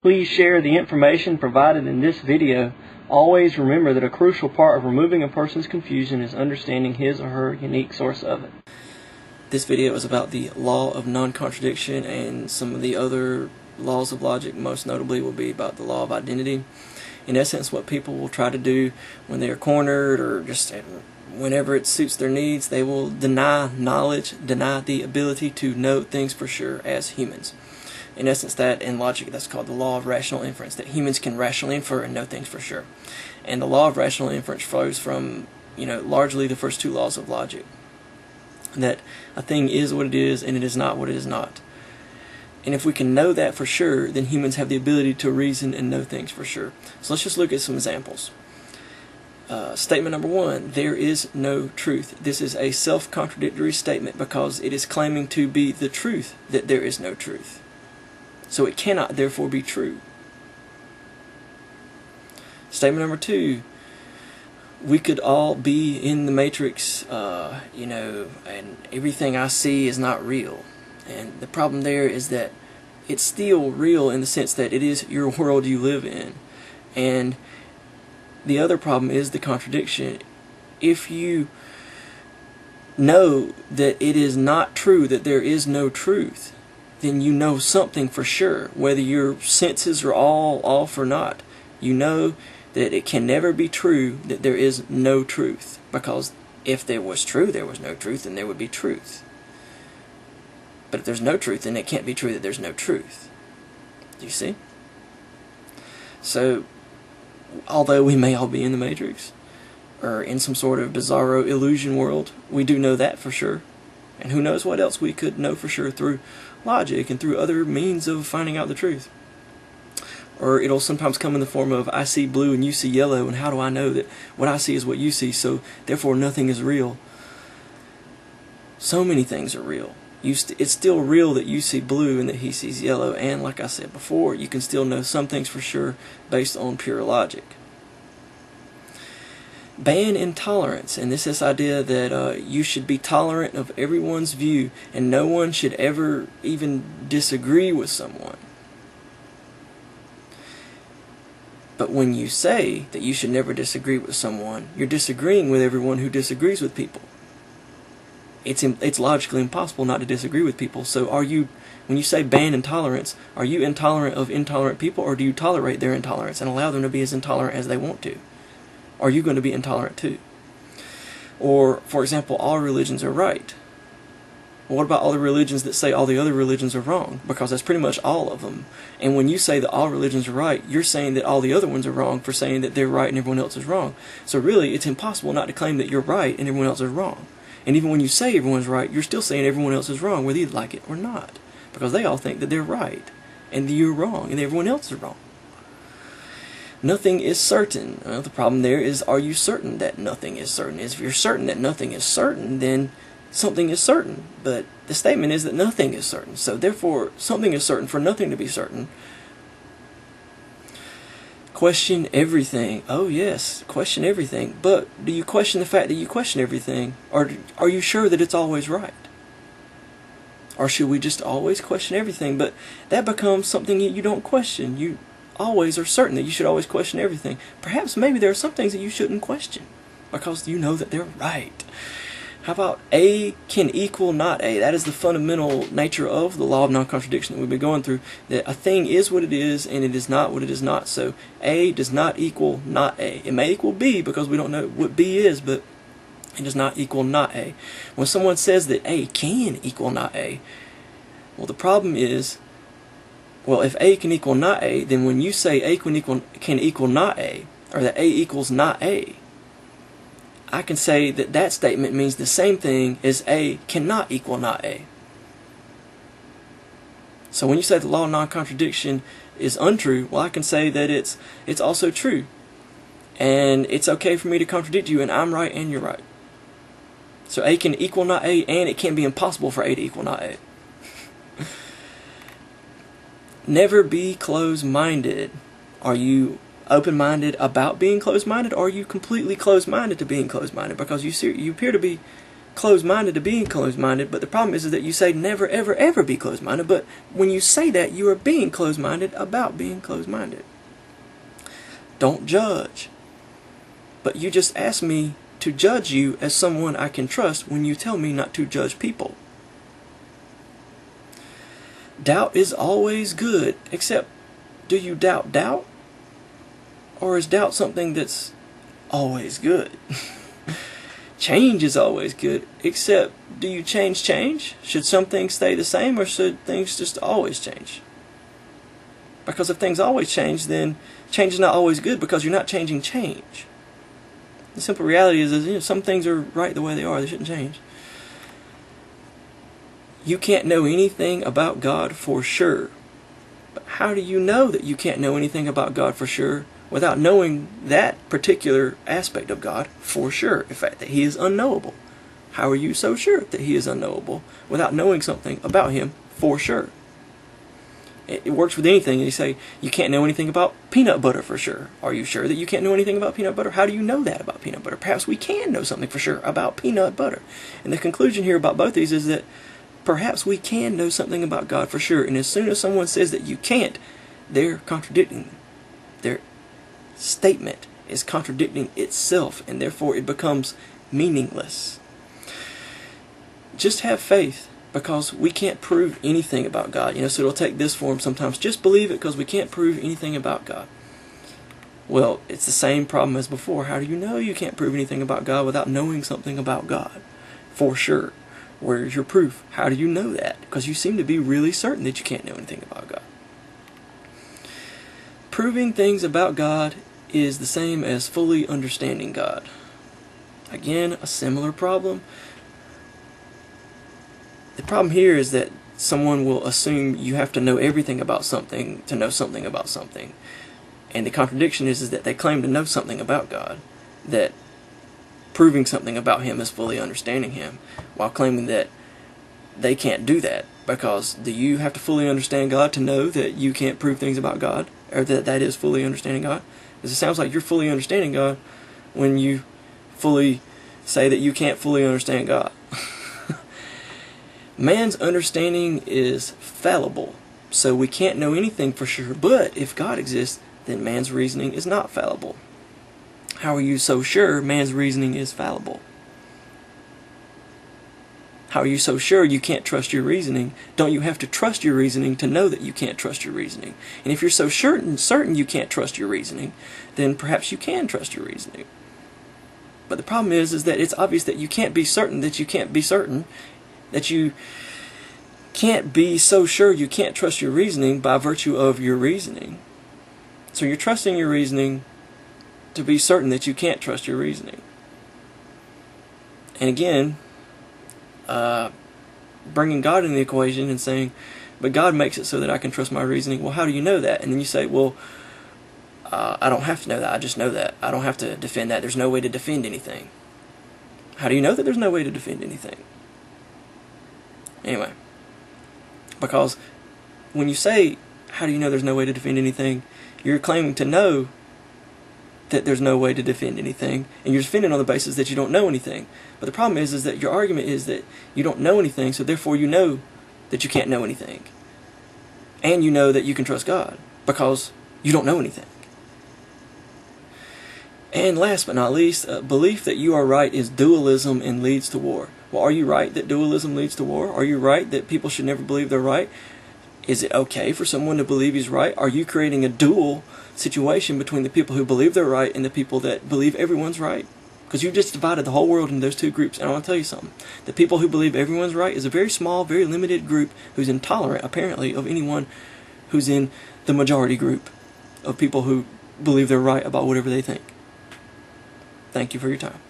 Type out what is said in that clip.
Please share the information provided in this video. Always remember that a crucial part of removing a person's confusion is understanding his or her unique source of it. This video is about the law of non-contradiction, and some of the other laws of logic, most notably, will be about the law of identity. In essence, what people will try to do when they are cornered, or just whenever it suits their needs, they will deny knowledge, deny the ability to know things for sure as humans. In essence, that in logic, that's called the law of rational inference, that humans can rationally infer and know things for sure. And the law of rational inference flows from, largely the first two laws of logic. That a thing is what it is, and it is not what it is not. And if we can know that for sure, then humans have the ability to reason and know things for sure. So let's just look at some examples. Statement number one, there is no truth. This is a self-contradictory statement because it is claiming to be the truth that there is no truth. So it cannot therefore be true. Statement number two, we could all be in the Matrix, and everything I see is not real. And the problem there is that it's still real in the sense that it is your world you live in. And the other problem is the contradiction. If you know that it is not true, that there is no truth, then you know something for sure, whether your senses are all off or not. You know that it can never be true that there is no truth, because if there was true, there was no truth, then there would be truth. But if there's no truth, then it can't be true that there's no truth. Do you see? So, although we may all be in the Matrix, or in some sort of bizarro illusion world, we do know that for sure. And who knows what else we could know for sure through logic and through other means of finding out the truth. Or it'll sometimes come in the form of, I see blue and you see yellow, and how do I know that what I see is what you see, so therefore nothing is real? So many things are real. It's still real that you see blue and that he sees yellow, and like I said before, you can still know some things for sure based on pure logic. Ban intolerance, and this idea that you should be tolerant of everyone's view and no one should ever even disagree with someone. But when you say that you should never disagree with someone, you're disagreeing with everyone who disagrees with people. It's logically impossible not to disagree with people. So when you say ban intolerance, are you intolerant of intolerant people, or do you tolerate their intolerance and allow them to be as intolerant as they want to? Are you going to be intolerant too? Or, for example, all religions are right. Well, what about all the religions that say all the other religions are wrong? Because that's pretty much all of them. And when you say that all religions are right, you're saying that all the other ones are wrong for saying that they're right and everyone else is wrong. So really, it's impossible not to claim that you're right and everyone else is wrong. And even when you say everyone's right, you're still saying everyone else is wrong, whether you like it or not. Because they all think that they're right, and you're wrong, and everyone else is wrong. Nothing is certain. Well, the problem there is, are you certain that nothing is certain? If you're certain that nothing is certain, then something is certain. But the statement is that nothing is certain. So therefore, something is certain for nothing to be certain. Question everything. Oh yes, question everything. But do you question the fact that you question everything? Or are you sure that it's always right? Or should we just always question everything? But that becomes something you don't question. You always are certain that you should always question everything. Perhaps maybe there are some things that you shouldn't question, because you know that they're right. How about A can equal not A? That is the fundamental nature of the law of non-contradiction that we've been going through, that a thing is what it is and it is not what it is not. So A does not equal not A. It may equal B because we don't know what B is, but it does not equal not A. When someone says that A can equal not A, well, the problem is, well, if A can equal not A, then when you say A can equal not A, or that A equals not A, I can say that that statement means the same thing as A cannot equal not A. So when you say the law of non-contradiction is untrue, well, I can say that it's also true. And it's okay for me to contradict you, and I'm right and you're right. So A can equal not A, and it can't be impossible for A to equal not A. Never be closed-minded. Are you open-minded about being closed-minded, or are you completely closed-minded to being closed-minded? Because you appear to be closed-minded to being closed-minded, but the problem is that you say never, ever, ever be closed-minded, but when you say that, you are being closed-minded about being closed-minded. Don't judge. But you just ask me to judge you as someone I can trust when you tell me not to judge people. Doubt is always good, except do you doubt doubt? Or is doubt something that's always good? Change is always good, except do you change change? Should some things stay the same, or should things just always change? Because if things always change, then change is not always good because you're not changing change. The simple reality is some things are right the way they are. They shouldn't change. You can't know anything about God for sure. But how do you know that you can't know anything about God for sure without knowing that particular aspect of God for sure? In fact, that He is unknowable. How are you so sure that He is unknowable without knowing something about Him for sure? It works with anything. You say, you can't know anything about peanut butter for sure. Are you sure that you can't know anything about peanut butter? How do you know that about peanut butter? Perhaps we can know something for sure about peanut butter. And the conclusion here about both these is that perhaps we can know something about God for sure. And as soon as someone says that you can't, they're contradicting. Their statement is contradicting itself, and therefore it becomes meaningless. Just have faith, because we can't prove anything about God. So it'll take this form sometimes. Just believe it because we can't prove anything about God. Well, it's the same problem as before. How do you know you can't prove anything about God without knowing something about God for sure? Where's your proof? How do you know that? Because you seem to be really certain that you can't know anything about God. Proving things about God is the same as fully understanding God. Again, a similar problem. The problem here is that someone will assume you have to know everything about something to know something about something. And the contradiction is that they claim to know something about God, that proving something about Him is fully understanding Him, while claiming that they can't do that, because do you have to fully understand God to know that you can't prove things about God, or that that is fully understanding God? Because it sounds like you're fully understanding God when you fully say that you can't fully understand God. Man's understanding is fallible, so we can't know anything for sure. But if God exists, then man's reasoning is not fallible. How are you so sure man's reasoning is fallible? How are you so sure you can't trust your reasoning? Don't you have to trust your reasoning to know that you can't trust your reasoning? And if you're so certain you can't trust your reasoning, then perhaps you can trust your reasoning. But the problem is that it's obvious that you can't be certain that you can't be certain, that you can't be so sure you can't trust your reasoning by virtue of your reasoning. So you're trusting your reasoning to be certain that you can't trust your reasoning. And again, bringing God into the equation and saying, but God makes it so that I can trust my reasoning. Well, how do you know that? And then you say, well, I don't have to know that. I just know that. I don't have to defend that. There's no way to defend anything. How do you know that there's no way to defend anything? Anyway, because when you say, how do you know there's no way to defend anything, you're claiming to know that there's no way to defend anything, and you're defending on the basis that you don't know anything. But the problem is that your argument is that you don't know anything, so therefore you know that you can't know anything. And you know that you can trust God, because you don't know anything. And last but not least, belief that you are right is dualism and leads to war. Well, are you right that dualism leads to war? Are you right that people should never believe they're right? Is it okay for someone to believe he's right? Are you creating a dual situation between the people who believe they're right and the people that believe everyone's right? Because you just divided the whole world into those two groups. And I want to tell you something. The people who believe everyone's right is a very small, very limited group who's intolerant, apparently, of anyone who's in the majority group of people who believe they're right about whatever they think. Thank you for your time.